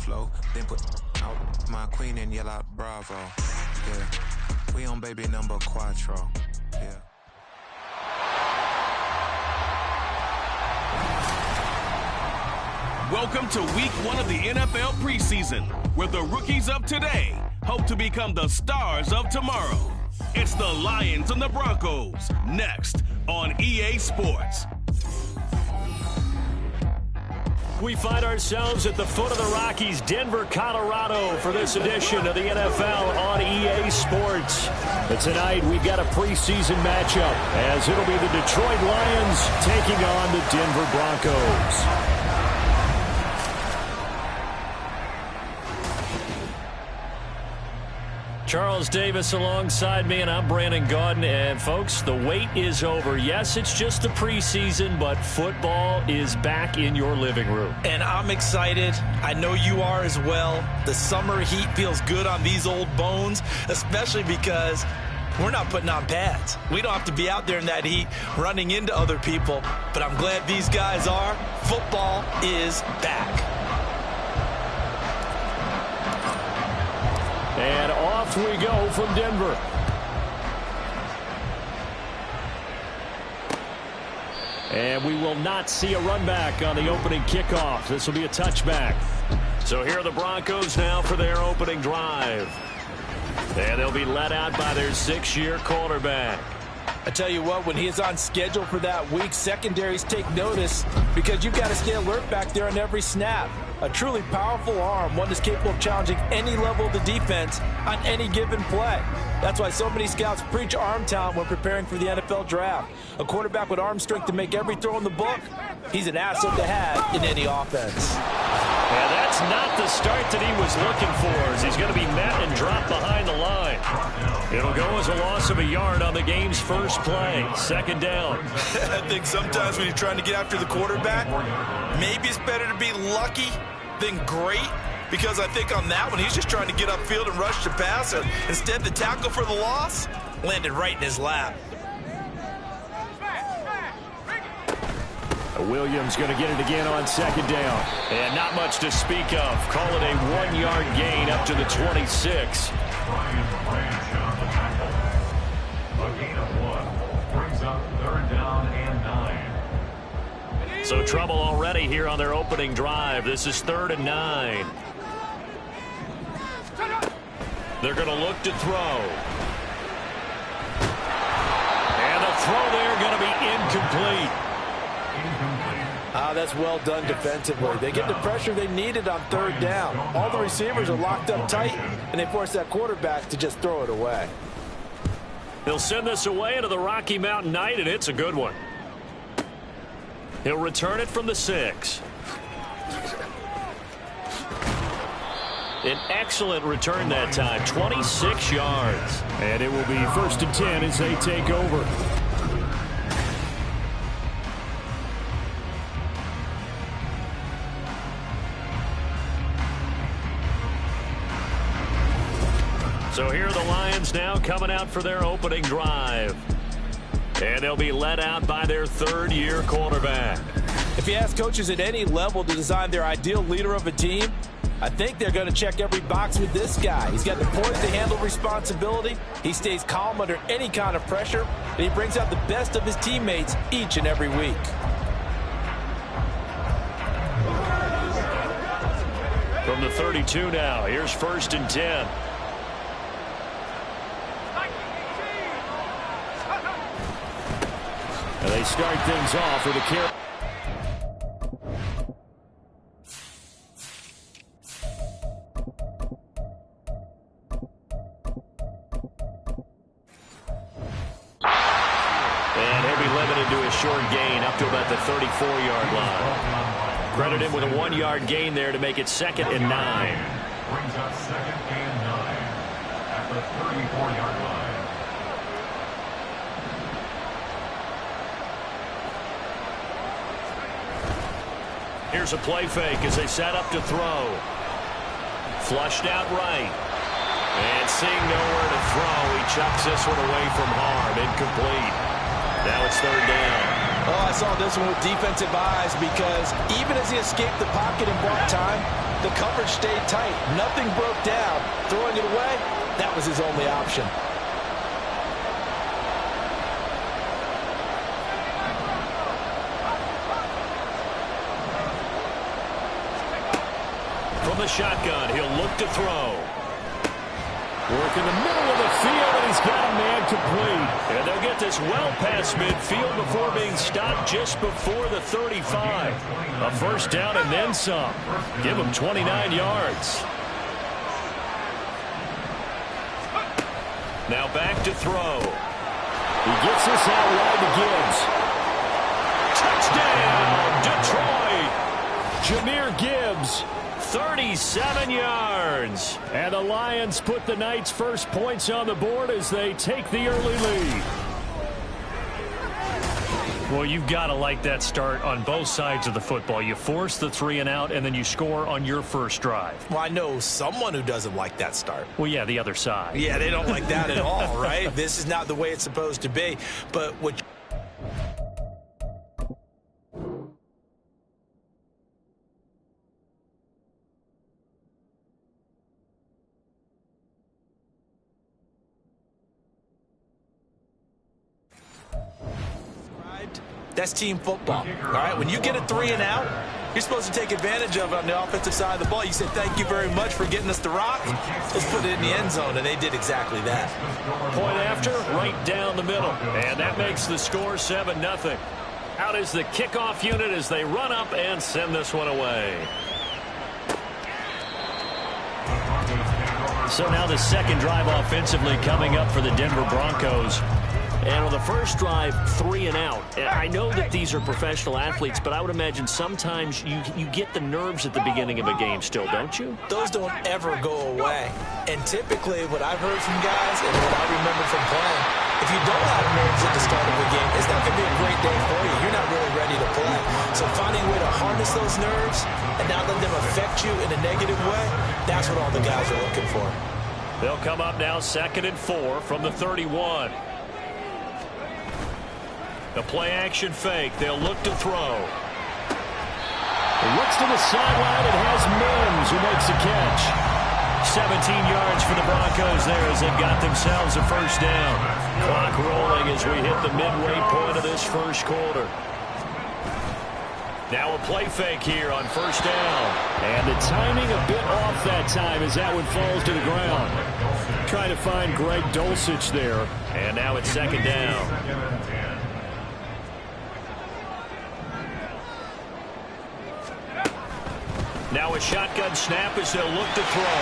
flow. Then put out my queen and yell out bravo. Yeah, we on baby number quattro. Yeah. Welcome to week 1 of the NFL preseason, where the rookies of today hope to become the stars of tomorrow. It's the Lions and the Broncos, next on EA Sports. We find ourselves at the foot of the Rockies, Denver, Colorado, for this edition of the NFL on EA Sports. But tonight, we've got a preseason matchup, as it'll be the Detroit Lions taking on the Denver Broncos. Charles Davis alongside me, and I'm Brandon Gaudin. And, folks, the wait is over. Yes, it's just the preseason, but football is back in your living room. And I'm excited. I know you are as well. The summer heat feels good on these old bones, especially because we're not putting on pads. We don't have to be out there in that heat running into other people. But I'm glad these guys are. Football is back. And off we go from Denver. And we will not see a run back on the opening kickoff. This will be a touchback. So here are the Broncos now for their opening drive. And they'll be led out by their 6-year quarterback. I tell you what, when he is on schedule for that week, secondaries take notice because you've got to stay alert back there on every snap. A truly powerful arm, one that's capable of challenging any level of the defense on any given play. That's why so many scouts preach arm talent when preparing for the NFL draft. A quarterback with arm strength to make every throw in the book, he's an asset to have in any offense. Yeah, that's not the start that he was looking for, as he's going to be met and dropped behind the line. It'll go as a loss of a yard on the game's first play. Second down. I think sometimes when you're trying to get after the quarterback, maybe it's better to be lucky than great, because I think on that one, he's just trying to get upfield and rush the passer. Instead, the tackle for the loss landed right in his lap. Williams going to get it again on second down. And not much to speak of. Call it a 1-yard gain up to the 26. So trouble already here on their opening drive. This is 3rd and 9. They're going to look to throw. And the throw there going to be incomplete. That's well done defensively. They get the pressure they needed on 3rd down. All the receivers are locked up tight, and they force that quarterback to just throw it away. They'll send this away into the Rocky Mountain night, and it's a good one. He'll return it from the 6. An excellent return that time, 26 yards. And it will be 1st and 10 as they take over. So here are the Lions now coming out for their opening drive. And they'll be led out by their 3rd-year quarterback. If you ask coaches at any level to design their ideal leader of a team, I think they're going to check every box with this guy. He's got the poise to handle responsibility. He stays calm under any kind of pressure, and he brings out the best of his teammates each and every week. From the 32 now, here's 1st and 10. And they start things off with a carry. And he'll be limited to a short gain up to about the 34-yard line. Credit him with a 1-yard gain there to make it 2nd and 9. Brings up 2nd and 9 at the 34-yard line. Here's a play fake as they set up to throw. Flushed out right. And seeing nowhere to throw, he chucks this one away from harm. Incomplete. Now it's 3rd down. Oh, I saw this one with defensive eyes because even as he escaped the pocket and bought time, The coverage stayed tight. Nothing broke down. Throwing it away, that was his only option. From the shotgun, he'll look to throw. Work in the middle of the field, and he's got a man complete. And they'll get this well past midfield before being stopped just before the 35. A first down and then some. Give him 29 yards. Now back to throw. He gets this out wide to Gibbs. Touchdown, Detroit! Jahmyr Gibbs. 37 yards. And the Lions put the Knights' first points on the board as they take the early lead. Well, you've got to like that start on both sides of the football. You force the 3 and out, and then you score on your first drive. Well, I know someone who doesn't like that start. Well, yeah, the other side. Yeah, they don't like that at all, right? This is not the way it's supposed to be. But what... That's team football, all right? When you get a 3 and out, you're supposed to take advantage of it on the offensive side of the ball. You said, thank you very much for getting us the rock. Let's put it in the end zone, and they did exactly that. Point after, right down the middle. And that makes the score 7-0. Out is the kickoff unit as they run up and send this one away. So now the second drive offensively coming up for the Denver Broncos. And on the first drive, 3 and out. I know that these are professional athletes, but I would imagine sometimes you get the nerves at the beginning of a game still, don't you? Those don't ever go away. And typically what I've heard from guys and what I remember from playing, if you don't have nerves at the start of a game, it's not going to be a great day for you. You're not really ready to play. So finding a way to harness those nerves and not let them affect you in a negative way, that's what all the guys are looking for. They'll come up now 2nd and 4 from the 31. The play-action fake. They'll look to throw. He looks to the sideline and has Mims who makes a catch. 17 yards for the Broncos there as they've got themselves a first down. Clock rolling as we hit the midway point of this first quarter. Now a play fake here on first down. And the timing a bit off that time as that one falls to the ground. Trying to find Greg Dulcich there. And now it's 2nd down. Now a shotgun snap as they'll look to throw.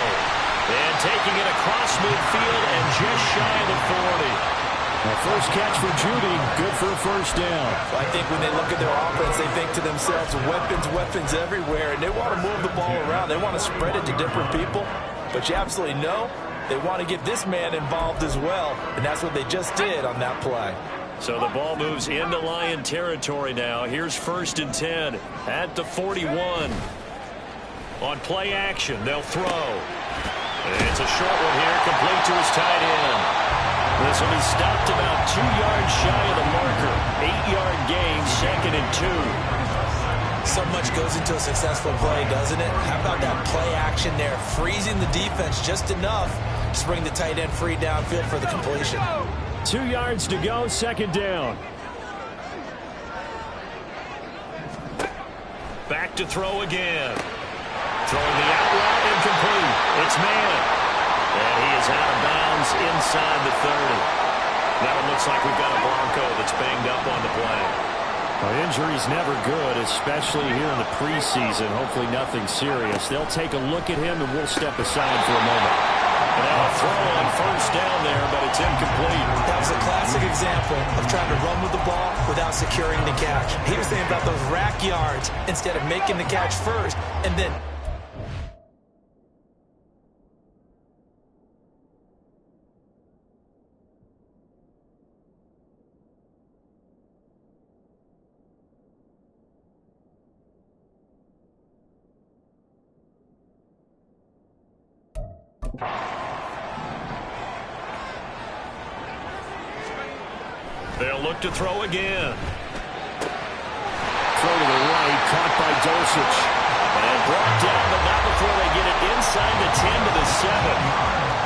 And taking it across midfield and just shy of the 40. Now first catch for Judy, good for a first down. Well, I think when they look at their offense, they think to themselves, weapons everywhere, and they want to move the ball around. They want to spread it to different people, but you absolutely know they want to get this man involved as well, and that's what they just did on that play. So the ball moves into Lion territory now. Here's 1st and 10 at the 41. On play action, they'll throw. It's a short one here, complete to his tight end. This will be stopped about 2 yards shy of the marker. 8-yard gain, 2nd and 2. So much goes into a successful play, doesn't it? How about that play action there, freezing the defense just enough to bring the tight end free downfield for the completion. 2 yards to go, 2nd down. Back to throw again. Throwing the out route, incomplete. It's Mann. And he is out of bounds inside the 30. Now it looks like we've got a Bronco that's banged up on the play. Well, injury's never good, especially here in the preseason. Hopefully nothing serious. They'll take a look at him, and we'll step aside for a moment. And now a throw on first down there, but it's incomplete. That was a classic example of trying to run with the ball without securing the catch. He was thinking about those rack yards instead of making the catch first and then... They'll look to throw again. Throw to the right, caught by Dulcich. And brought down, but not before they get it inside the 10 to the 7.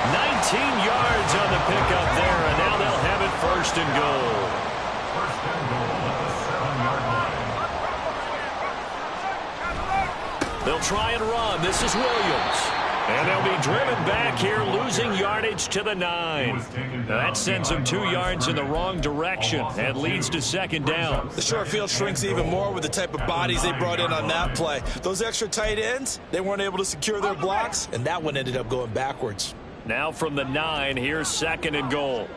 19 yards on the pickup there, and now they'll have it first and goal. First and goal at the 7-yard line. They'll try and run. This is Williams. And they'll be driven back here, losing yardage to the 9. Now that sends them 2 yards in the wrong direction and leads to second down. The short field shrinks even more with the type of bodies they brought in on that play. Those extra tight ends, they weren't able to secure their blocks, and that one ended up going backwards. Now from the 9, here's second and goal.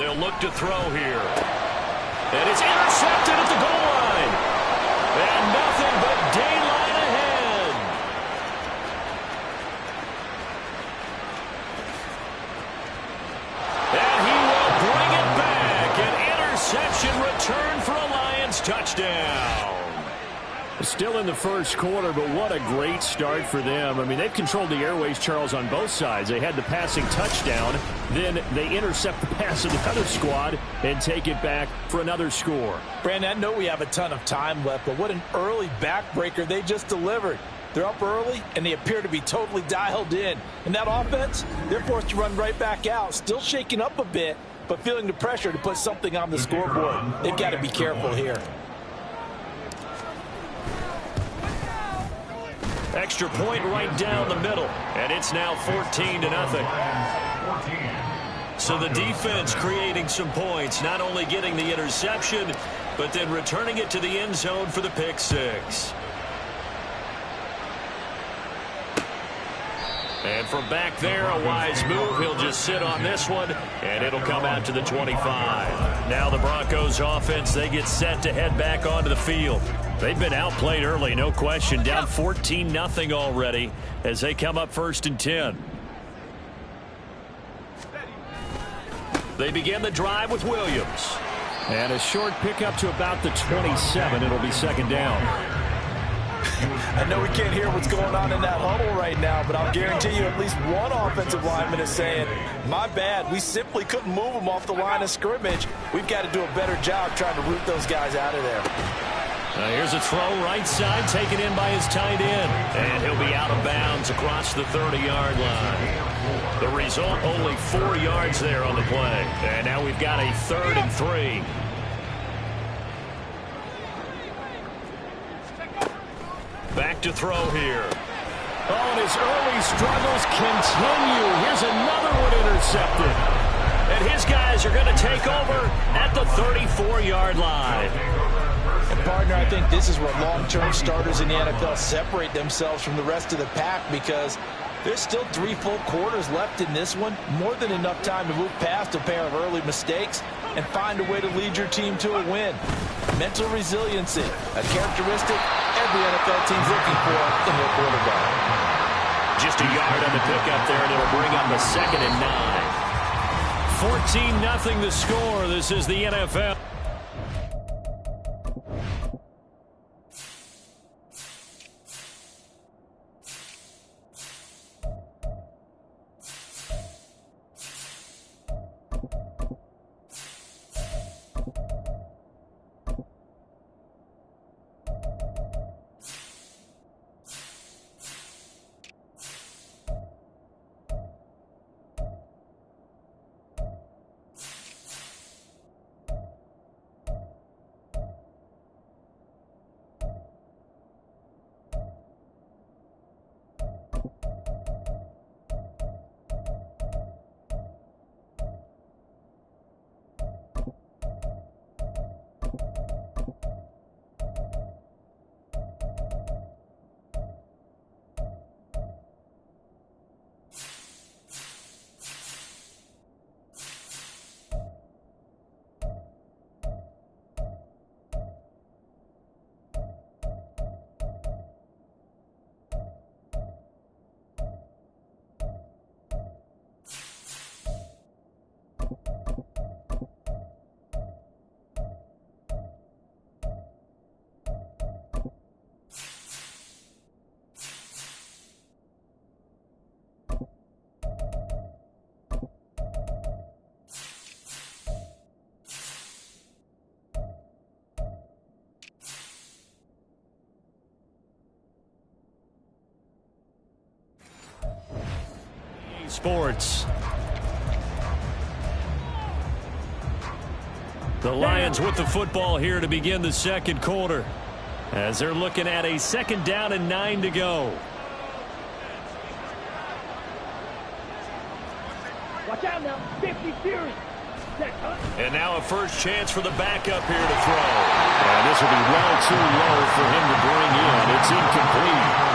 They'll look to throw here. And it's intercepted at the goal line. And nothing but daylight ahead. And he will bring it back. An interception return for a Lions touchdown. Still in the first quarter, but what a great start for them. I mean, they've controlled the airways, Charles, on both sides. They had the passing touchdown. Then they intercept the pass of the other squad and take it back for another score. Brandon, I know we have a ton of time left, but what an early backbreaker they just delivered. They're up early, and they appear to be totally dialed in. And that offense, they're forced to run right back out, still shaking up a bit, but feeling the pressure to put something on the scoreboard. They've got to be careful here. Extra point right down the middle, and it's now 14-0. So the defense creating some points, not only getting the interception, but then returning it to the end zone for the pick six. And from back there, a wise move. He'll just sit on this one, and it'll come out to the 25. Now the Broncos offense, they get set to head back onto the field. They've been outplayed early, no question. Down 14-0 already as they come up first and 10. They begin the drive with Williams. And a short pickup to about the 27. It'll be second down. I know we can't hear what's going on in that huddle right now, but I'll guarantee you at least one offensive lineman is saying, my bad, we simply couldn't move them off the line of scrimmage. We've got to do a better job trying to root those guys out of there. Here's a throw right side, taken in by his tight end. And he'll be out of bounds across the 30-yard line. The result, only 4 yards there on the play. And now we've got a 3rd and 3. Back to throw here. Oh, and his early struggles continue. Here's another one intercepted. And his guys are going to take over at the 34-yard line. And, partner, I think this is where long-term starters in the NFL separate themselves from the rest of the pack, because there's still 3 full quarters left in this one. More than enough time to move past a pair of early mistakes and find a way to lead your team to a win. Mental resiliency, a characteristic every NFL team's looking for in their quarterback. Just a yard on the pickup there, and it'll bring up the 2nd and 9. 14-0 the score. This is the NFL. Sports. The Lions with the football here to begin the second quarter, as they're looking at a 2nd down and 9 to go. Watch out now. 50 series. And now a first chance for the backup here to throw. And this will be well too low for him to bring in. It's incomplete.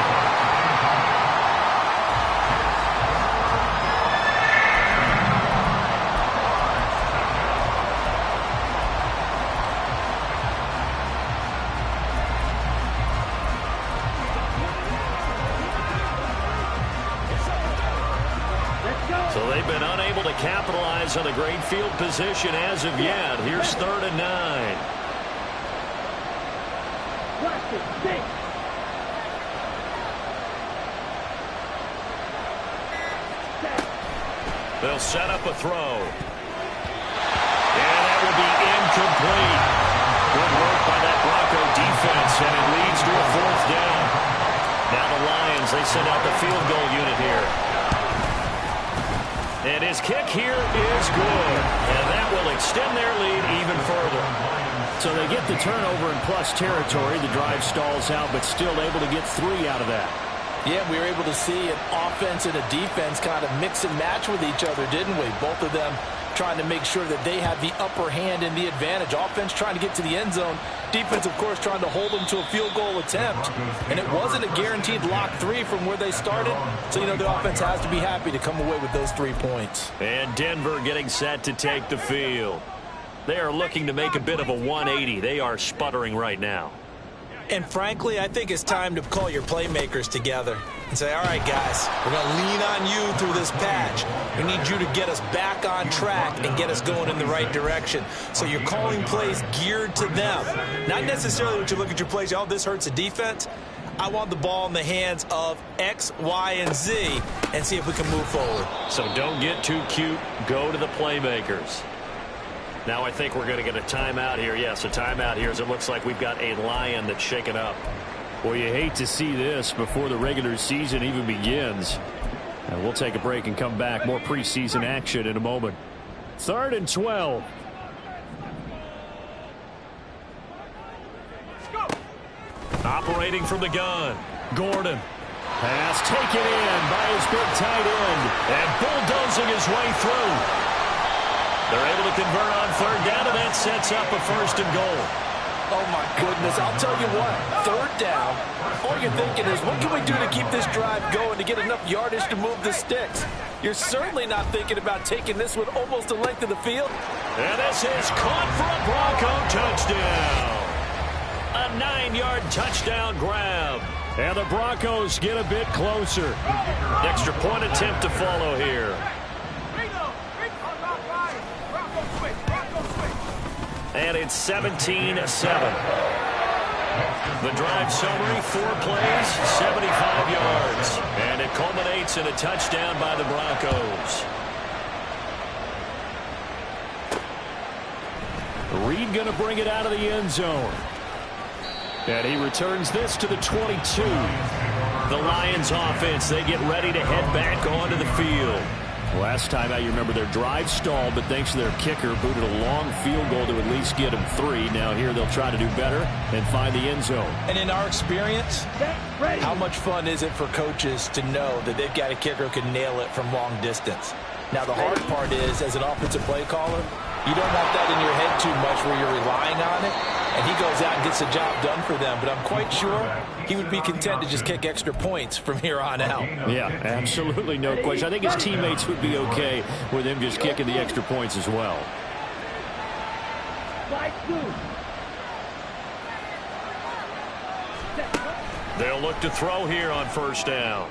So they've been unable to capitalize on the great field position as of yet. Here's 3rd and 9. They'll set up a throw. And that will be incomplete. Good work by that Bronco defense, and it leads to a 4th down. Now the Lions, they send out the field goal unit here. And his kick here is good. And that will extend their lead even further. So they get the turnover in plus territory. The drive stalls out, but still able to get 3 out of that. Yeah, we were able to see an offense and a defense kind of mix and match with each other, didn't we? Both of them trying to make sure that they have the upper hand and the advantage. Offense trying to get to the end zone. Defense, of course, trying to hold them to a field goal attempt. And it wasn't a guaranteed lock 3 from where they started. So, you know, the offense has to be happy to come away with those 3 points. And Denver getting set to take the field. They are looking to make a bit of a 180. They are sputtering right now. And frankly, I think it's time to call your playmakers together and say, all right, guys, we're going to lean on you through this patch. We need you to get us back on track and get us going in the right direction. So you're calling plays geared to them. Not necessarily when you look at your plays, oh, this hurts the defense. I want the ball in the hands of X, Y, and Z and see if we can move forward. So don't get too cute. Go to the playmakers. Now I think we're going to get a timeout here. Yes, a timeout here as it looks like we've got a Lion that's shaken up. Well, you hate to see this before the regular season even begins. And we'll take a break and come back. More preseason action in a moment. 3rd and 12. Operating from the gun. Gordon. Pass taken in by his big tight end. And bulldozing his way through. They're able to convert on 3rd down, and that sets up a 1st and goal. Oh, my goodness. I'll tell you what, 3rd down, all you're thinking is, what can we do to keep this drive going to get enough yardage to move the sticks? You're certainly not thinking about taking this one almost the length of the field. And this is caught for a Bronco touchdown. A 9-yard touchdown grab. And the Broncos get a bit closer. Extra point attempt to follow here. And it's 17-7. The drive summary, 4 plays, 75 yards. And it culminates in a touchdown by the Broncos. Reed going to bring it out of the end zone. And he returns this to the 22. The Lions offense, they get ready to head back onto the field. Last time out, you remember their drive stalled, but thanks to their kicker, booted a long field goal to at least get them 3. Now here they'll try to do better and find the end zone. And in our experience, how much fun is it for coaches to know that they've got a kicker who can nail it from long distance? Now the hard part is, as an offensive play caller, you don't want that in your head too much where you're relying on it. And he goes out and gets the job done for them. But I'm quite sure he would be content to just kick extra points from here on out. Yeah, absolutely no question. I think his teammates would be okay with him just kicking the extra points as well. They'll look to throw here on 1st down.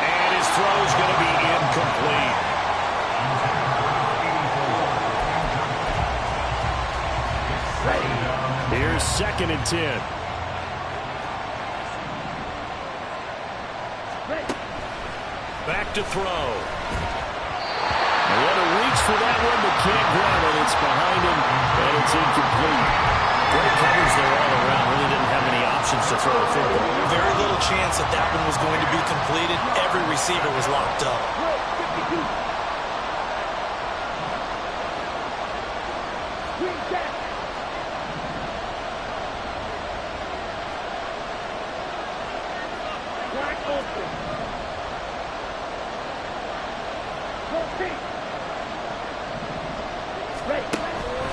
And his throw's going to be incomplete. Here's 2nd and 10. Back to throw. What a reach for that one, but can't grab it. It's behind him, and it's incomplete. Great coverage there all around. Really didn't have any options to throw the football. Very little chance that that one was going to be completed. Every receiver was locked up.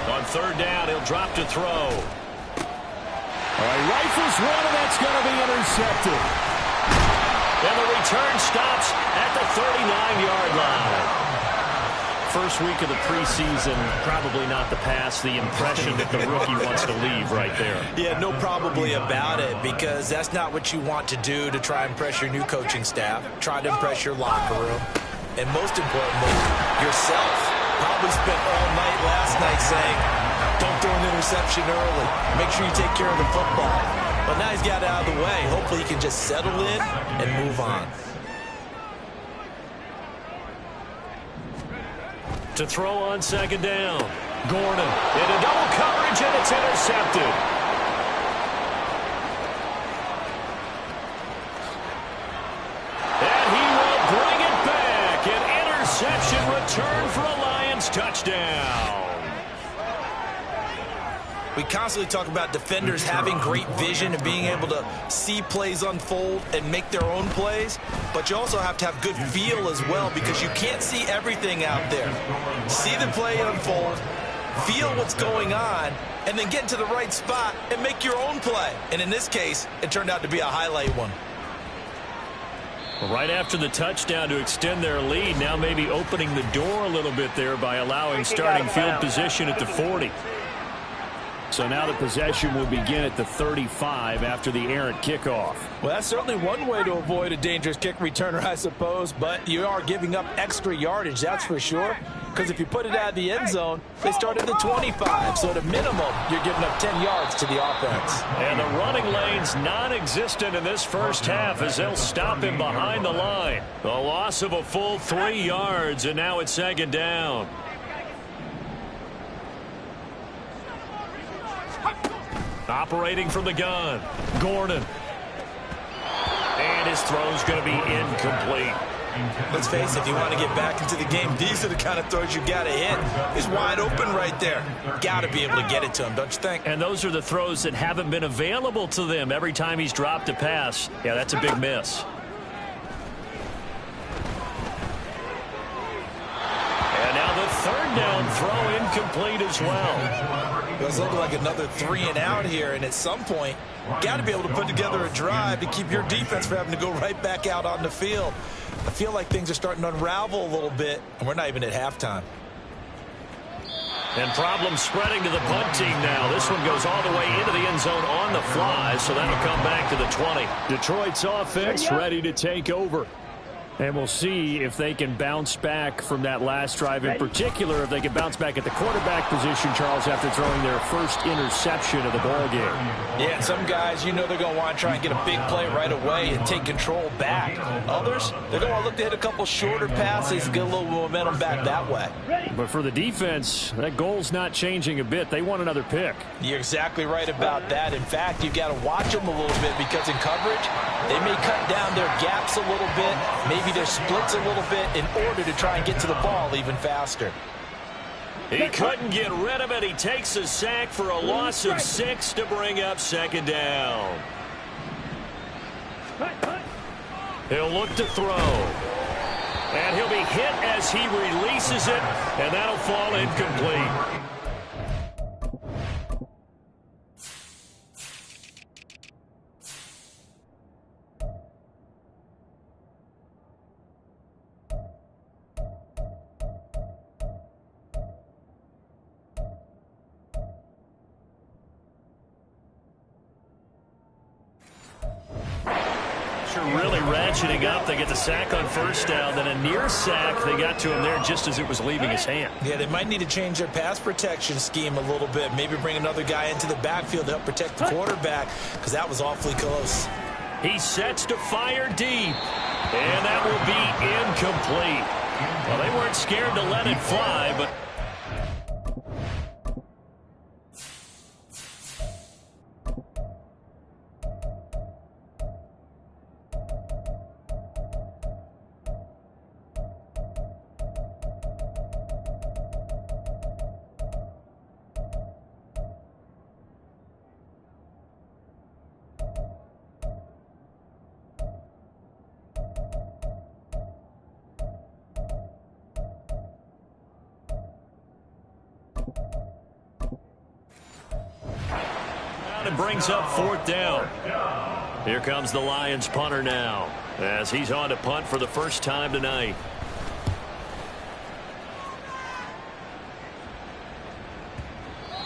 On third down, he'll drop to throw. All right, rifles one, and that's going to be intercepted. And the return stops at the 39-yard line. First week of the preseason, probably not the pass, the impression that the rookie wants to leave right there. Yeah, no probably about it, because that's not what you want to do to try and impress your new coaching staff, try to impress your locker room, and most importantly, yourself. Probably spent all night last night saying, don't throw an interception early. Make sure you take care of the football. But now he's got it out of the way. Hopefully he can just settle in and move on. To throw on second down. Gordon into double coverage, and it's intercepted. And he will bring it back. An interception return for a Lions touchdown. We constantly talk about defenders having great vision and being able to see plays unfold and make their own plays, but you also have to have good feel as well, because you can't see everything out there. See the play unfold, feel what's going on, and then get to the right spot and make your own play. And in this case, it turned out to be a highlight one. Right after the touchdown to extend their lead, now maybe opening the door a little bit there by allowing starting field position at the 40. So now the possession will begin at the 35 after the errant kickoff. Well, that's certainly one way to avoid a dangerous kick returner, I suppose, but you are giving up extra yardage, that's for sure, because if you put it out of the end zone, they start at the 25, so at a minimum, you're giving up 10 yards to the offense. And the running lane's non-existent in this first half as they'll stop him behind the line. A loss of a full 3 yards, and now it's second down. Operating from the gun, Gordon. And his throw's going to be incomplete. Let's face it, if you want to get back into the game, these are the kind of throws you got to hit. He's wide open right there. Got to be able to get it to him, don't you think? And those are the throws that haven't been available to them every time he's dropped a pass. Yeah, that's a big miss. And now the third down throw incomplete as well. It's looking like another 3 and out here, and at some point, got to be able to put together a drive to keep your defense from having to go right back out on the field. I feel like things are starting to unravel a little bit, and we're not even at halftime. And problems spreading to the punt team now. This one goes all the way into the end zone on the fly, so that'll come back to the 20. Detroit's offense ready to take over. And we'll see if they can bounce back from that last drive, in particular if they can bounce back at the quarterback position, Charles, after throwing their first interception of the ballgame. Yeah, and some guys, you know they're going to want to try and get a big play right away and take control back. Others, they're going to look to hit a couple shorter passes, get a little momentum back that way. But for the defense, that goal's not changing a bit. They want another pick. You're exactly right about that. In fact, you've got to watch them a little bit, because in coverage, they may cut down their gaps a little bit, maybe their splits a little bit, in order to try and get to the ball even faster. He couldn't get rid of it. He takes a sack for a loss of 6 to bring up second down. He'll look to throw. And he'll be hit as he releases it, and that'll fall incomplete. Really ratcheting up. They get the sack on first down, then a near sack. They got to him there just as it was leaving his hand. Yeah, they might need to change their pass protection scheme a little bit. Maybe bring another guy into the backfield to help protect the quarterback, because that was awfully close. He sets to fire deep, and that will be incomplete. Well, they weren't scared to let it fly, but it brings up 4th down. Here comes the Lions punter now, as he's on to punt for the first time tonight.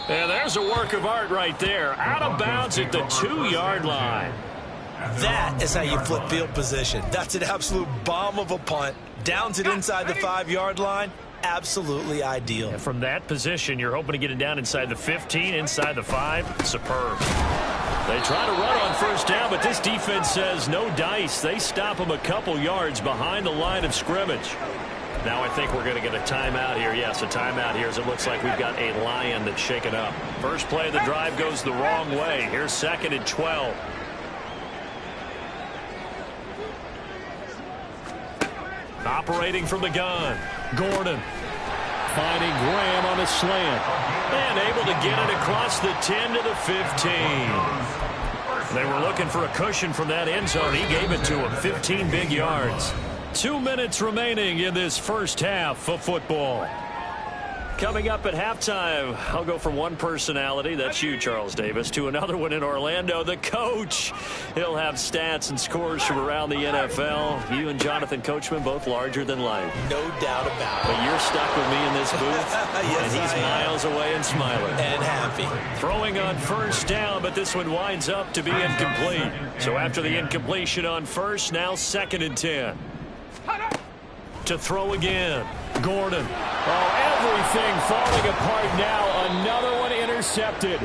And there's a work of art right there. Out of bounds at the 2-yard line. That is how you flip field position. That's an absolute bomb of a punt. Downs it inside the 5-yard line. Absolutely ideal. And from that position, you're hoping to get it down inside the 15, inside the 5. Superb. They try to run on first down, but this defense says no dice. They stop them a couple yards behind the line of scrimmage. Now I think we're going to get a timeout here. Yes, a timeout here as it looks like we've got a Lion that's shaken up. First play of the drive goes the wrong way. Here's 2nd and 12. Operating from the gun. Gordon finding Graham on a slant. And able to get it across the 10 to the 15. They were looking for a cushion from that end zone. He gave it to him. 15 big yards. 2 minutes remaining in this first half of football. Coming up at halftime, I'll go from one personality, that's you, Charles Davis, to another one in Orlando, the coach. He'll have stats and scores from around the NFL. You and Jonathan Coachman, both larger than life. No doubt about it. But you're stuck with me in this booth, yes, and he's miles away and smiling. And happy. Throwing on first down, but this one winds up to be incomplete. So after the incompletion on first, now 2nd and 10. To throw again. Gordon. Oh, everything falling apart now. Another one intercepted.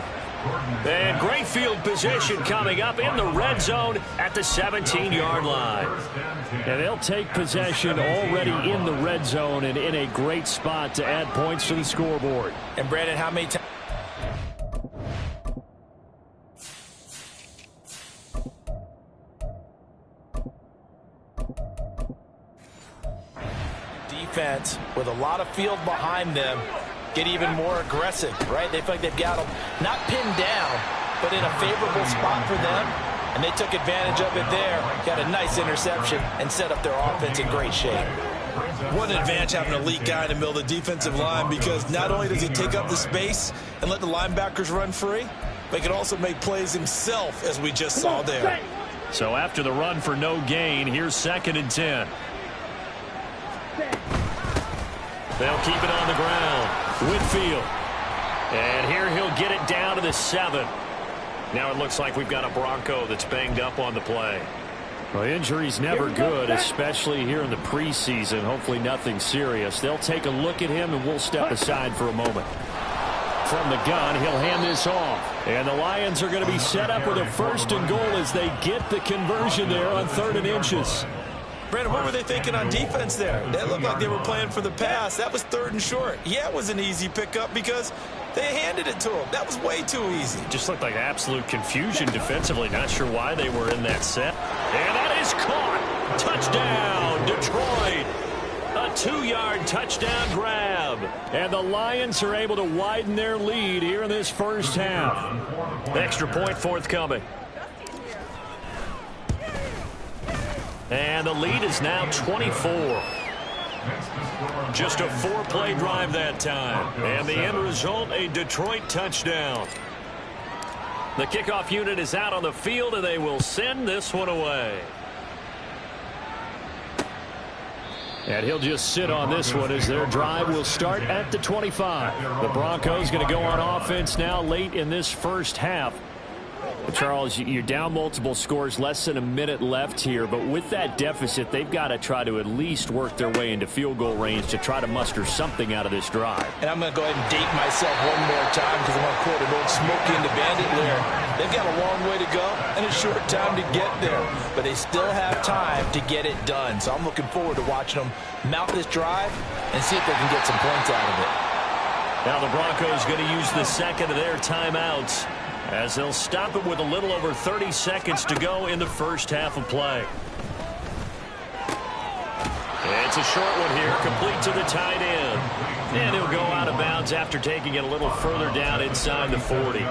And great field position coming up in the red zone at the 17-yard line. And they'll take possession already in the red zone and in a great spot to add points to the scoreboard. And Brandon, how many times? Defense with a lot of field behind them get even more aggressive, right? They feel like they've got them not pinned down, but in a favorable spot for them, and they took advantage of it there. Got a nice interception and set up their offense in great shape. What an advantage having an elite guy in the middle of the defensive line, because not only does he take up the space and let the linebackers run free, but he can also make plays himself, as we just saw there. So after the run for no gain, here's 2nd and 10. They'll keep it on the ground. Whitfield. And here he'll get it down to the 7. Now it looks like we've got a Bronco that's banged up on the play. Well, injury's never good, especially here in the preseason. Hopefully nothing serious. They'll take a look at him, and we'll step aside for a moment. From the gun, he'll hand this off. And the Lions are going to be set up with a 1st and goal as they get the conversion there on 3rd and inches. Brandon, what were they thinking on defense there? They looked like they were playing for the pass. That was 3rd and short. Yeah, it was an easy pickup because they handed it to him. That was way too easy. Just looked like absolute confusion defensively. Not sure why they were in that set. And that is caught. Touchdown, Detroit. A 2-yard touchdown grab. And the Lions are able to widen their lead here in this first half. Extra point forthcoming. And the lead is now 24. Just a 4-play drive that time. And the end result, a Detroit touchdown. The kickoff unit is out on the field, and they will send this one away. And he'll just sit on this one as their drive will start at the 25. The Broncos going to go on offense now late in this first half. Charles, you're down multiple scores, less than a minute left here, but with that deficit, they've got to try to at least work their way into field goal range to try to muster something out of this drive. And I'm going to go ahead and date myself one more time because I want to quote an old Smokey and the Bandit lyric. They've got a long way to go and a short time to get there, but they still have time to get it done. So I'm looking forward to watching them mount this drive and see if they can get some points out of it. Now the Broncos going to use the second of their timeouts, as they'll stop it with a little over 30 seconds to go in the first half of play. It's a short one here, complete to the tight end. And he'll go out of bounds after taking it a little further down inside the 40.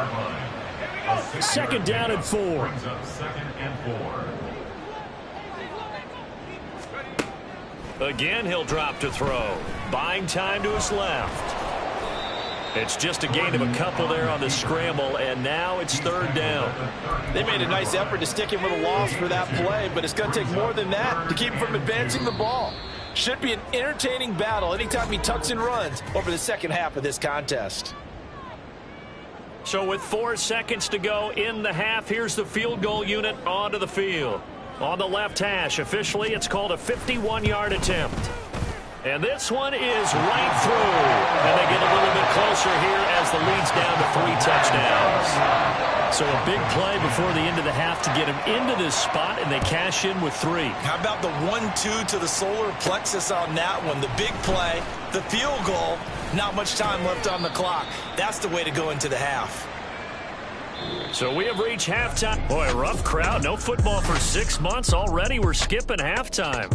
2nd down and 4. Again, he'll drop to throw. Buying time to his left. It's just a gain of a couple there on the scramble, and now it's third down. They made a nice effort to stick him with a loss for that play, but it's going to take more than that to keep him from advancing the ball. Should be an entertaining battle anytime he tucks and runs over the second half of this contest. So with 4 seconds to go in the half, here's the field goal unit onto the field. On the left hash, officially it's called a 51-yard attempt. And this one is right through. And they get a little bit closer here as the lead's down to 3 touchdowns. So a big play before the end of the half to get him into this spot, and they cash in with 3. How about the 1-2 to the solar plexus on that one? The big play, the field goal, not much time left on the clock. That's the way to go into the half. So we have reached halftime. Boy, rough crowd. No football for 6 months already. We're skipping halftime.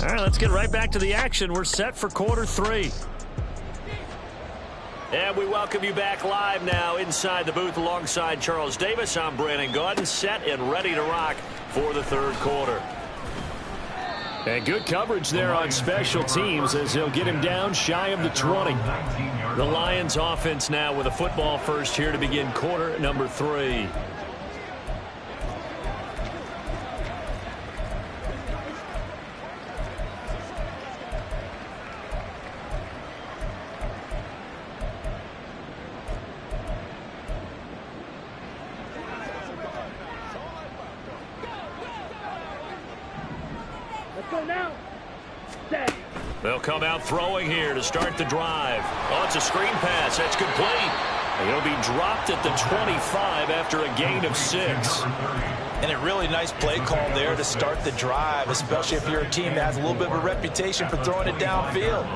All right, let's get right back to the action. We're set for quarter 3. And we welcome you back live now inside the booth alongside Charles Davis. I'm Brandon Gaudin, set and ready to rock for the third quarter. And good coverage there on special teams as they'll get him down shy of the 20. The Lions offense now with a football first here to begin quarter number 3. They'll come out throwing here to start the drive. Oh, it's a screen pass. That's complete. He'll be dropped at the 25 after a gain of 6. And a really nice play call there to start the drive, especially if you're a team that has a little bit of a reputation for throwing it downfield.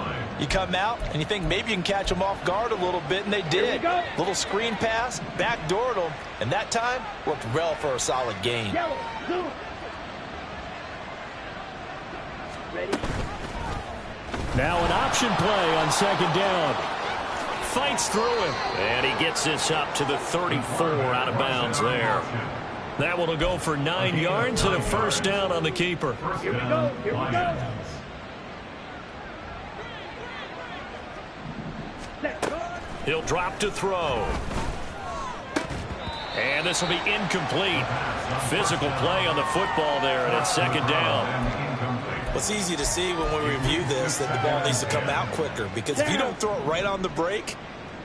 You come out and you think maybe you can catch them off guard a little bit, and they did. Little screen pass, backdoored them, and that time worked well for a solid gain. Ready? Now an option play on second down. Fights through him. And he gets this up to the 34 out of bounds there. That one will go for 9 yards and a first down on the keeper. Here we go. Here we go. He'll drop to throw. And this will be incomplete. Physical play on the football there, and it's second down. It's easy to see when we review this that the ball needs to come out quicker, because if you don't throw it right on the break,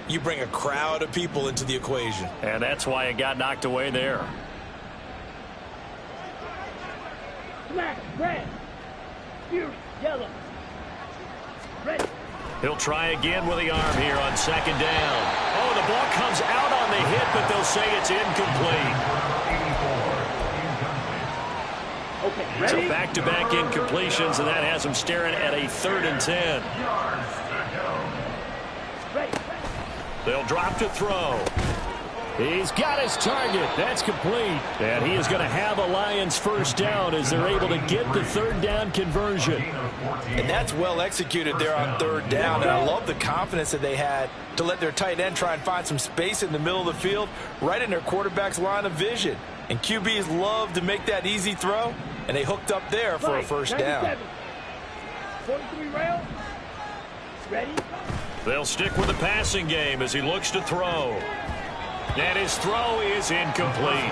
you bring a crowd of people into the equation. And that's why it got knocked away there. Black, red, fierce, yellow. Ready. He'll try again with the arm here on second down. Oh, the ball comes out on the hit, but they'll say it's incomplete. Okay, ready? So back-to-back incompletions, and that has him staring at a 3rd and 10. Ready. They'll drop to throw. He's got his target. That's complete. And he is going to have a Lions first down as they're able to get the third down conversion. And that's well executed there on third down. And I love the confidence that they had to let their tight end try and find some space in the middle of the field, right in their quarterback's line of vision. And QBs love to make that easy throw, and they hooked up there for a first down. 43 rail. Ready? They'll stick with the passing game as he looks to throw. And his throw is incomplete.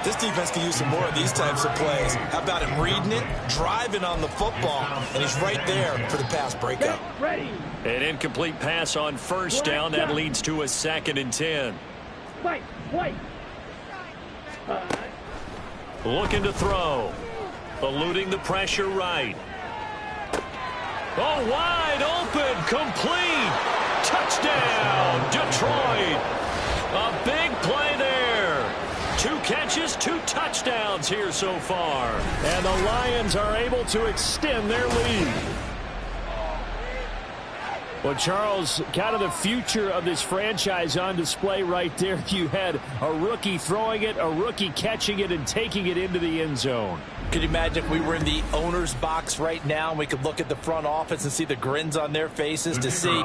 This defense can use some more of these types of plays. How about him reading it, driving on the football, and he's right there for the pass breakup. Ready. An incomplete pass on first down. That leads to a 2nd and 10. White. Looking to throw. Eluding the pressure right. Oh, wide open. Complete. Touchdown, Detroit. A big play there. 2 catches, 2 touchdowns here so far. And the Lions are able to extend their lead. Well, Charles, kind of the future of this franchise on display right there. You had a rookie throwing it, a rookie catching it, and taking it into the end zone. Could you imagine if we were in the owner's box right now and we could look at the front office and see the grins on their faces to see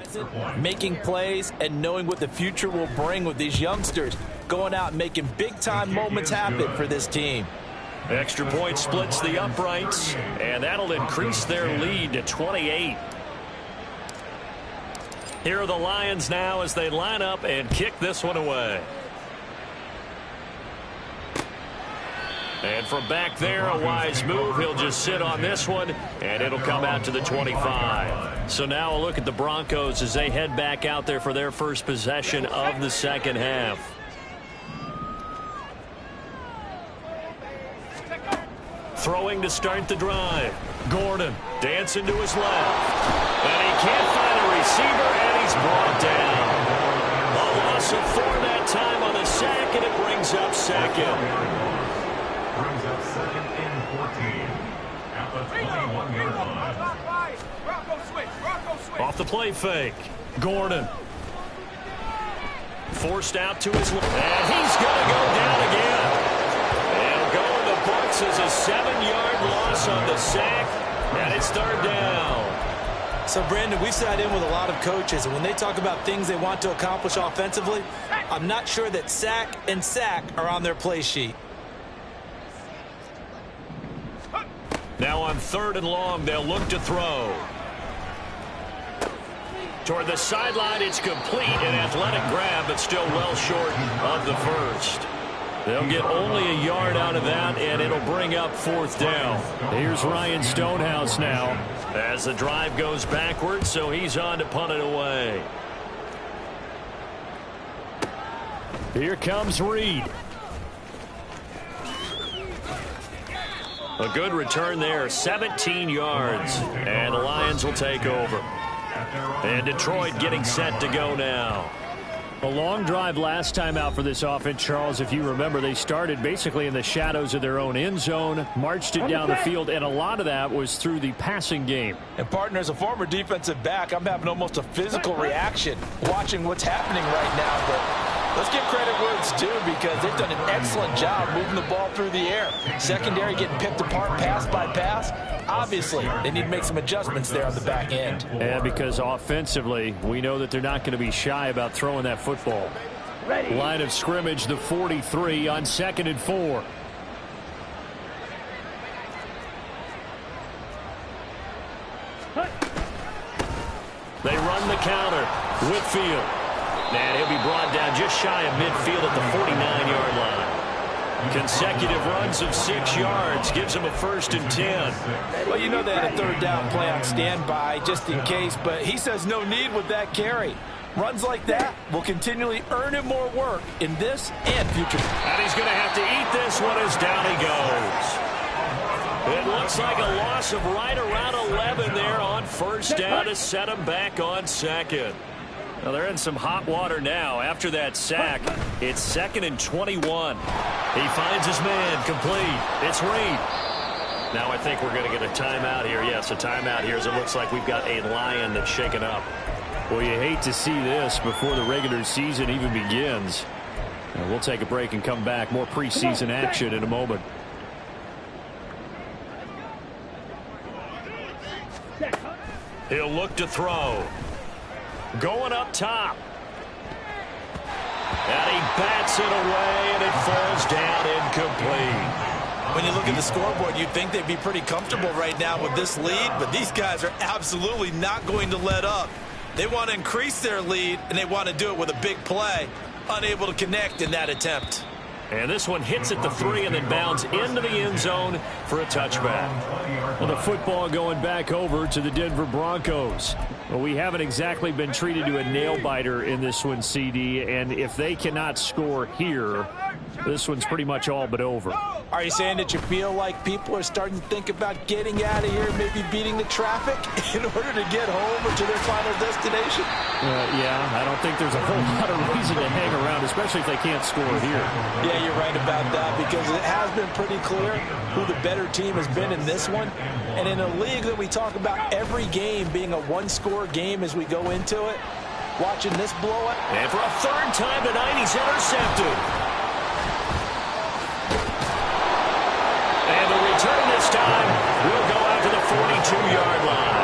present, making plays, and knowing what the future will bring with these youngsters. Going out and making big-time moments happen for this team. Extra point splits the uprights, and that'll increase their lead to 28. Here are the Lions now as they line up and kick this one away. And from back there, a wise move. He'll just sit on this one, and it'll come out to the 25. So now a look at the Broncos as they head back out there for their first possession of the second half. Throwing to start the drive. Gordon dancing to his left. And he can't find a receiver, and he's brought down. A loss of 4 that time on the sack, and it brings up second. Brings up second and 14 at the 21-yard line. Off the play fake. Gordon. Forced out to his left. And he's going to go down again. And go in the books as a 7-yard loss on the sack. And it's third down. So, Brandon, we sat in with a lot of coaches, and when they talk about things they want to accomplish offensively, I'm not sure that sack and sack are on their play sheet. Now on 3rd and long, they'll look to throw. Toward the sideline, it's complete. An athletic grab, but still well short of the first. They'll get only a yard out of that, and it'll bring up 4th down. Here's Ryan Stonehouse now as the drive goes backwards, so he's on to punt it away. Here comes Reed. A good return there, 17 yards, and the Lions will take over. And Detroit getting set to go now. A long drive last time out for this offense, Charles. If you remember, they started basically in the shadows of their own end zone, marched it down the field, and a lot of that was through the passing game. And, partner, as a former defensive back, I'm having almost a physical reaction watching what's happening right now. But let's give credit where it's due because they've done an excellent job moving the ball through the air. Secondary getting picked apart pass by pass. Obviously, they need to make some adjustments there on the back end. And because offensively, we know that they're not going to be shy about throwing that football. Ready. Line of scrimmage, the 43 on 2nd and 4. They run the counter. Whitfield. And he'll be brought down just shy of midfield at the 49-yard line. Consecutive runs of 6 yards gives him a 1st and 10. Well, you know they had a 3rd down play on standby just in case, but he says no need with that carry. Runs like that will continually earn him more work in this and future. And he's going to have to eat this one as down he goes. It looks like a loss of right around 11 there on 1st down to set him back on 2nd. Well, they're in some hot water now. After that sack, it's 2nd and 21. He finds his man complete. It's Reed. Now I think we're going to get a timeout here. Yes, a timeout here as it looks like we've got a Lion that's shaken up. Well, you hate to see this before the regular season even begins. And we'll take a break and come back. More preseason action in a moment. He'll look to throw. Going up top. And he bats it away, and it falls down incomplete. When you look at the scoreboard, you'd think they'd be pretty comfortable right now with this lead, but these guys are absolutely not going to let up. They want to increase their lead, and they want to do it with a big play. Unable to connect in that attempt. And this one hits at the 3 and then bounds into the end zone for a touchback. Well, the football going back over to the Denver Broncos. Well, we haven't exactly been treated to a nail-biter in this one, CD, and if they cannot score here, this one's pretty much all but over. Are you saying that you feel like people are starting to think about getting out of here, maybe beating the traffic in order to get home or to their final destination? Yeah, I don't think there's a whole lot of reason to hang around, especially if they can't score here. Yeah, you're right about that because it has been pretty clear who the better team has been in this one. And in a league that we talk about every game being a one-score game as we go into it, watching this blowout. And for a 3rd time tonight, he's intercepted. And the return this time will go out to the 42-yard line.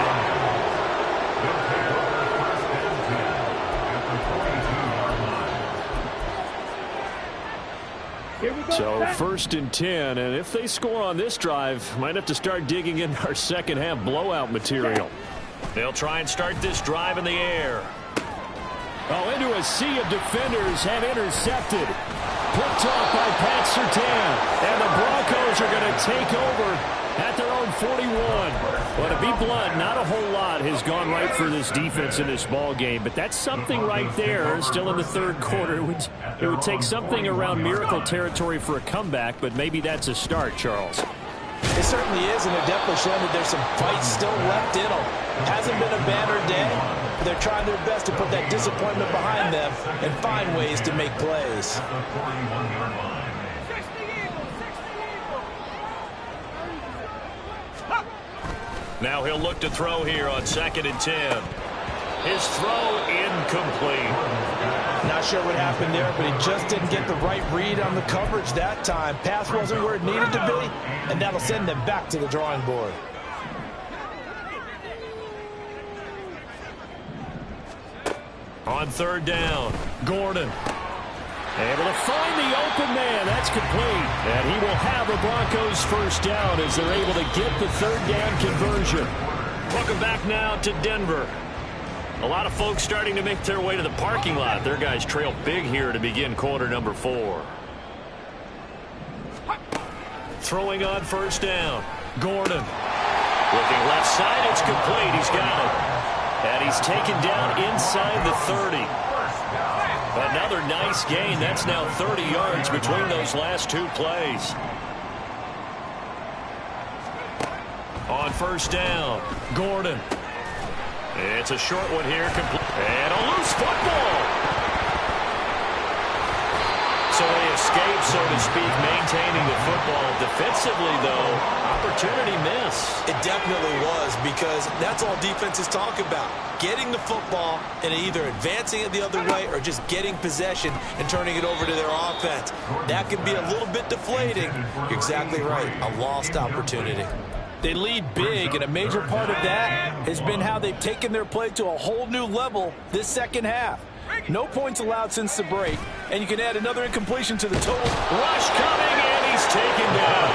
So 1st and 10, and if they score on this drive, might have to start digging in our second half blowout material. They'll try and start this drive in the air. Oh, into a sea of defenders have intercepted. Picked off by Pat Surtain. And the Broncos are going to take over at their own 41. Well, to be blunt, not a whole lot has gone right for this defense in this ball game, but that's something right there. Still in the third quarter. It would take something around miracle territory for a comeback, but maybe that's a start, Charles. It certainly is, and they're definitely showing that there's some fight still left in them. Hasn't been a banner day, but they're trying their best to put that disappointment behind them and find ways to make plays. Now he'll look to throw here on 2nd and 10. His throw incomplete. Not sure what happened there, but he just didn't get the right read on the coverage that time. Pass wasn't where it needed to be, and that'll send them back to the drawing board. On 3rd down, Gordon. Able to find the open man. That's complete. And he will have the Broncos first down as they're able to get the 3rd down conversion. Welcome back now to Denver. A lot of folks starting to make their way to the parking lot. Their guys trail big here to begin quarter number 4. Throwing on 1st down, Gordon. Looking left side, it's complete. He's got it. And he's taken down inside the 30. Another nice gain. That's now 30 yards between those last 2 plays. On 1st down, Gordon. It's a short one here. And a loose football. So they escape, so to speak, maintaining the football. Defensively, though, opportunity miss. It definitely was, because that's all defenses talk about. Getting the football and either advancing it the other way or just getting possession and turning it over to their offense. That can be a little bit deflating. You're exactly right. A lost opportunity. They lead big, and a major part of that has been how they've taken their play to a whole new level this second half. No points allowed since the break, and you can add another incompletion to the total. Rush coming, and he's taken down.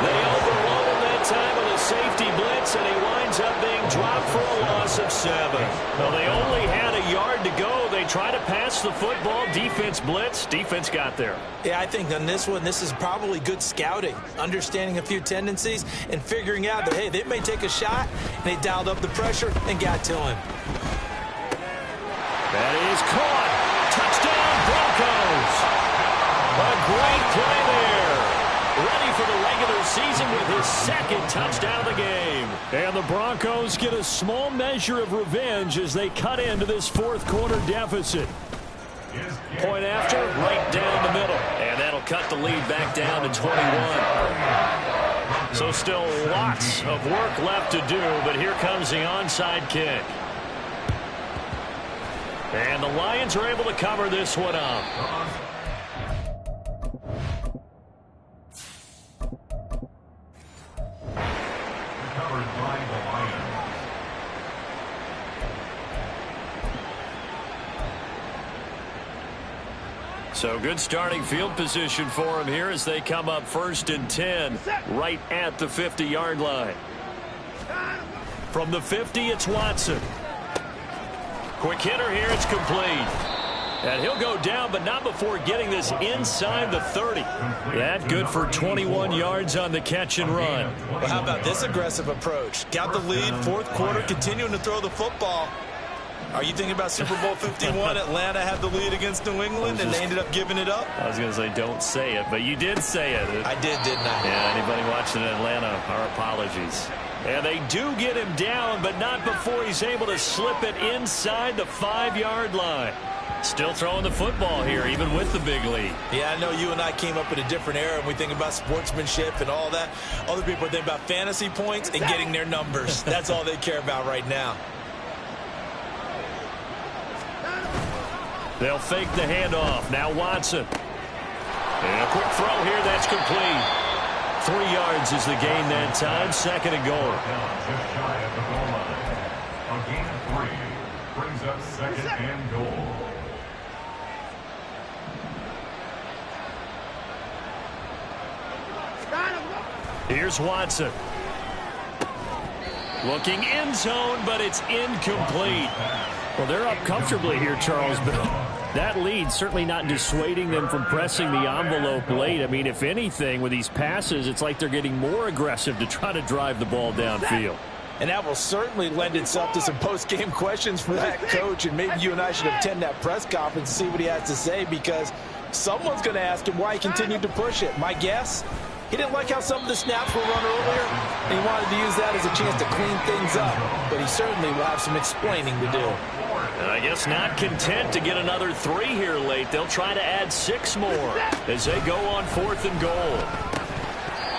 They overrode him that time with a safety blitz, and he winds up being dropped for a loss of 7. Well, they only had a yard to go. They try to pass the football. Defense blitz. Defense got there. Yeah, I think on this one, this is probably good scouting, understanding a few tendencies, and figuring out that, hey, they may take a shot, and they dialed up the pressure and got to him. That is caught. Touchdown, Broncos. A great play there. Ready for the regular season with his 2nd touchdown of the game. And the Broncos get a small measure of revenge as they cut into this 4th quarter deficit. Point after, right down the middle. And that'll cut the lead back down to 21. So still lots of work left to do, but here comes the onside kick. And the Lions are able to cover this one up. Covered by the Lions. So good starting field position for them here as they come up 1st and 10 right at the 50-yard line. From the 50, it's Watson. Quick hitter here, it's complete. And he'll go down, but not before getting this inside the 30. That good for 21 yards on the catch and run. Well, how about this aggressive approach? Got the lead, 4th quarter, continuing to throw the football. Are you thinking about Super Bowl 51? Atlanta had the lead against New England, and they ended up giving it up? I was going to say, don't say it, but you did say it. I did, didn't I? Yeah, anybody watching in Atlanta, our apologies. And they do get him down, but not before he's able to slip it inside the 5-yard line. Still throwing the football here, even with the big lead. Yeah, I know you and I came up in a different era, and we think about sportsmanship and all that. Other people think about fantasy points and getting their numbers. That's all they care about right now. They'll fake the handoff. Now Watson. And a quick throw here. That's complete. 3 yards is the gain that time. 2nd and goal. Just shy of the goal line. A gain of 3 brings up 2nd and goal. Here's Watson. Looking end zone, but it's incomplete. Well, they're up comfortably here, Charles, but that lead certainly not dissuading them from pressing the envelope late. I mean, if anything, with these passes, it's like they're getting more aggressive to try to drive the ball downfield. And that will certainly lend itself to some post-game questions for that coach, and maybe you and I should attend that press conference and see what he has to say, because someone's going to ask him why he continued to push it. My guess, he didn't like how some of the snaps were run earlier, and he wanted to use that as a chance to clean things up, but he certainly will have some explaining to do. And I guess not content to get another 3 here late. They'll try to add 6 more as they go on 4th and goal.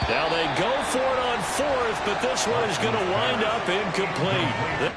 Now they go for it on 4th, but this one is going to wind up incomplete.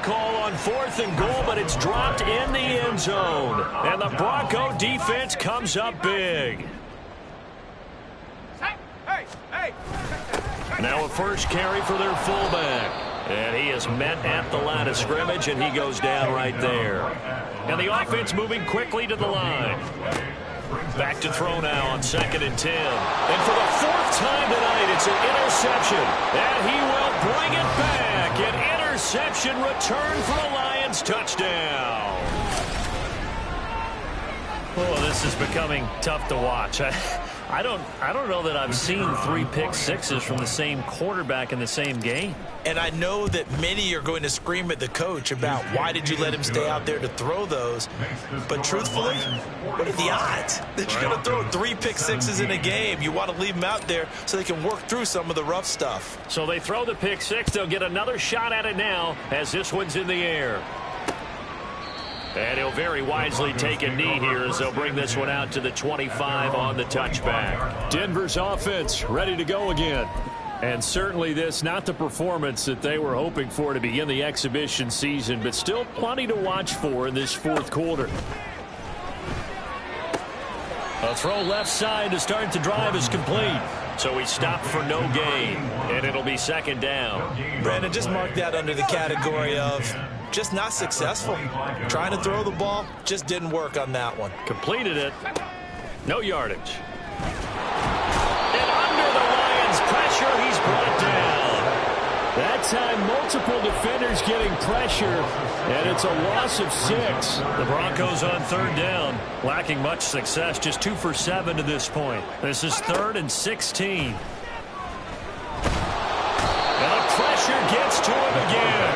call on 4th and goal, but it's dropped in the end zone. And the Bronco defense comes up big. Now a first carry for their fullback. And he is met at the line of scrimmage, and he goes down right there. And the offense moving quickly to the line. Back to throw now on 2nd and 10. And for the 4th time tonight, it's an interception. And he will bring it back. An interception return for a Lions touchdown. Oh, this is becoming tough to watch. I don't know that I've seen 3 pick sixes from the same quarterback in the same game. And I know that many are going to scream at the coach about why did you let him stay out there to throw those. But truthfully, what are the odds that you're going to throw 3 pick sixes in a game? You want to leave them out there so they can work through some of the rough stuff. So they throw the pick six. They'll get another shot at it now as this one's in the air. And he'll very wisely take a knee here as they'll bring this one out to the 25 on the touchback. Denver's offense ready to go again. And certainly this, not the performance that they were hoping for to begin the exhibition season, but still plenty to watch for in this 4th quarter. A throw left side to start the drive is complete. So he stopped for no gain, and it'll be 2nd down. Brandon, just mark that under the category of just not successful. Trying to throw the ball just didn't work on that one. Completed it. No yardage. And under the Lions' pressure, he's brought down. That time, multiple defenders getting pressure, and it's a loss of 6. The Broncos on 3rd down, lacking much success, just 2 for 7 to this point. This is 3rd and 16. And the pressure gets to him again.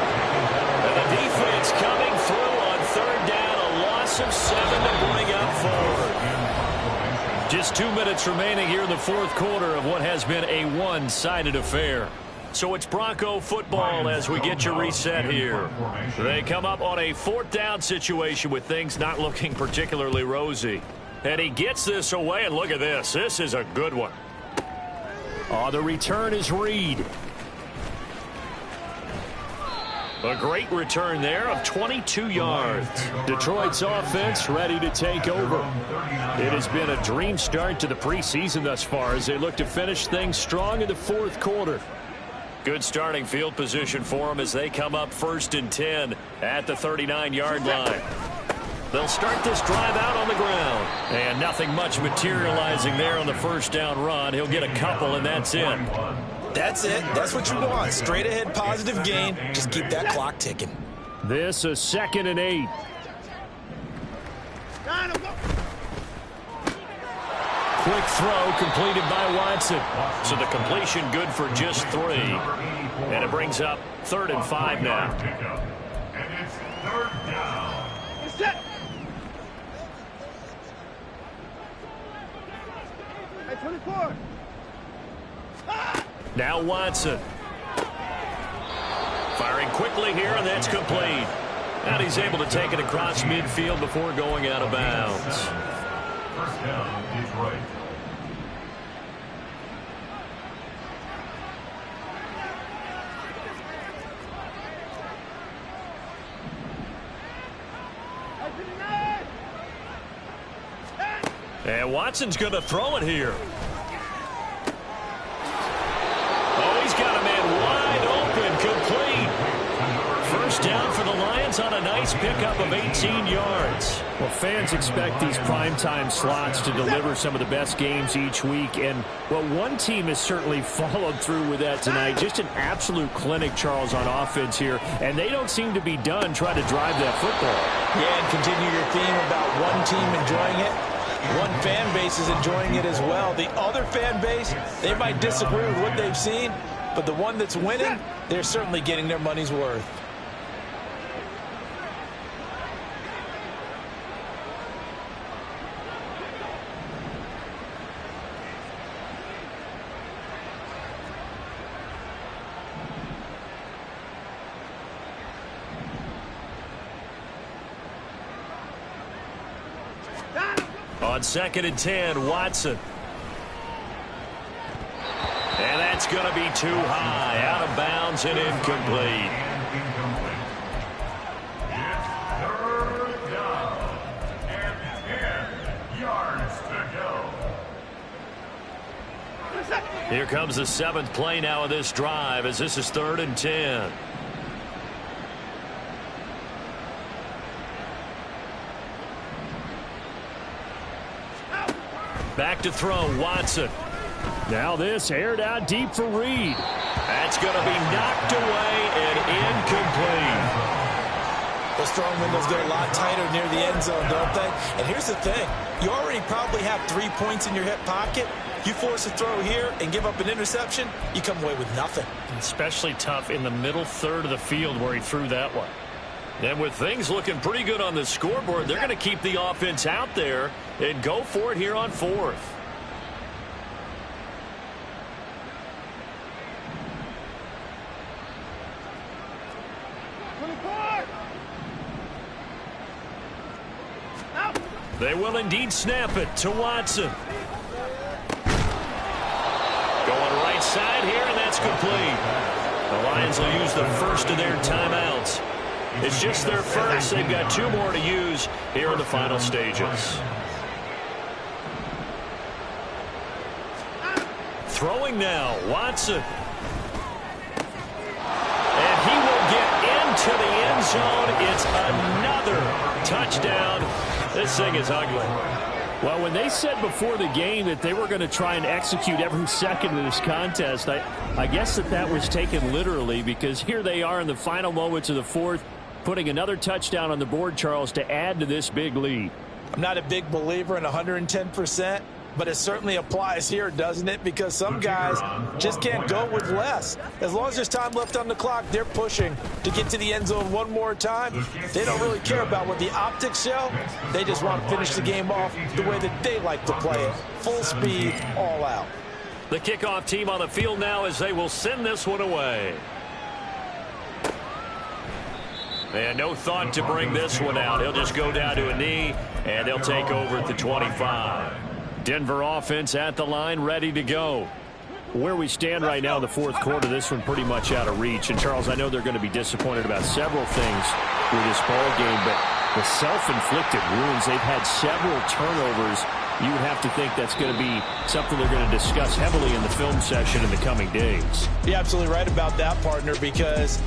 And the defense coming through on 3rd down, a loss of 7 to bring up 4. Just 2 minutes remaining here in the 4th quarter of what has been a one-sided affair. So it's Bronco football as we get you reset here. They come up on a 4th down situation with things not looking particularly rosy. And he gets this away, and look at this. This is a good one. Oh, the return is Reed. A great return there of 22 yards. Detroit's offense ready to take over. It has been a dream start to the preseason thus far as they look to finish things strong in the 4th quarter. Good starting field position for them as they come up 1st and 10 at the 39-yard line. They'll start this drive out on the ground. And nothing much materializing there on the 1st down run. He'll get a couple, and that's it. That's it. That's what you want. Straight ahead positive gain. Just keep that clock ticking. This is 2nd and 8. Quick throw completed by Watson. So the completion good for just 3. And it brings up 3rd and 5 now. And it's 3rd down. Set. At 24. Now Watson. Firing quickly here, and that's complete. And he's able to take it across midfield before going out of bounds. 1st down, Detroit. And Watson's going to throw it here. Oh, he's got a man wide open, complete. 1st down for the Lions on a nice pickup of 18 yards. Well, fans expect these primetime slots to deliver some of the best games each week. And, well, one team has certainly followed through with that tonight. Just an absolute clinic, Charles, on offense here. And they don't seem to be done trying to drive that football. Yeah, and continue your theme about one team enjoying it. One fan base is enjoying it as well. The other fan base, they might disagree with what they've seen, but the one that's winning, they're certainly getting their money's worth. On 2nd and 10, Watson. And that's going to be too high, out of bounds and incomplete. Here comes the 7th play now of this drive as this is 3rd and 10. Back to throw, Watson. Now this aired out deep for Reed. That's going to be knocked away and incomplete. Those throwing windows get a lot tighter near the end zone, don't they? And here's the thing. You already probably have 3 points in your hip pocket. You force a throw here and give up an interception, you come away with nothing. Especially tough in the middle third of the field where he threw that one. And with things looking pretty good on the scoreboard, they're going to keep the offense out there and go for it here on 4th. They will indeed snap it to Watson. Going right side here, and that's complete. The Lions will use the first of their timeouts. It's just their first. They've got 2 more to use here in the final stages. Throwing now, Watson. And he will get into the end zone. It's another touchdown. This thing is ugly. Well, when they said before the game that they were going to try and execute every second of this contest, I guess that was taken literally, because here they are in the final moments of the 4th, putting another touchdown on the board, Charles, to add to this big lead. I'm not a big believer in 110%, but it certainly applies here, doesn't it? Because some guys just can't go with less. As long as there's time left on the clock, they're pushing to get to the end zone one more time. They don't really care about what the optics show. They just want to finish the game off the way that they like to play it. Full speed, all out. The kickoff team on the field now as they will send this one away. And no thought to bring this one out. He'll just go down to a knee, and they'll take over at the 25. Denver offense at the line, ready to go. Where we stand right now in the 4th quarter, this one pretty much out of reach. And, Charles, I know they're going to be disappointed about several things with this ball game, but the self-inflicted wounds, they've had several turnovers. You would have to think that's going to be something they're going to discuss heavily in the film session in the coming days. You're absolutely right about that, partner, because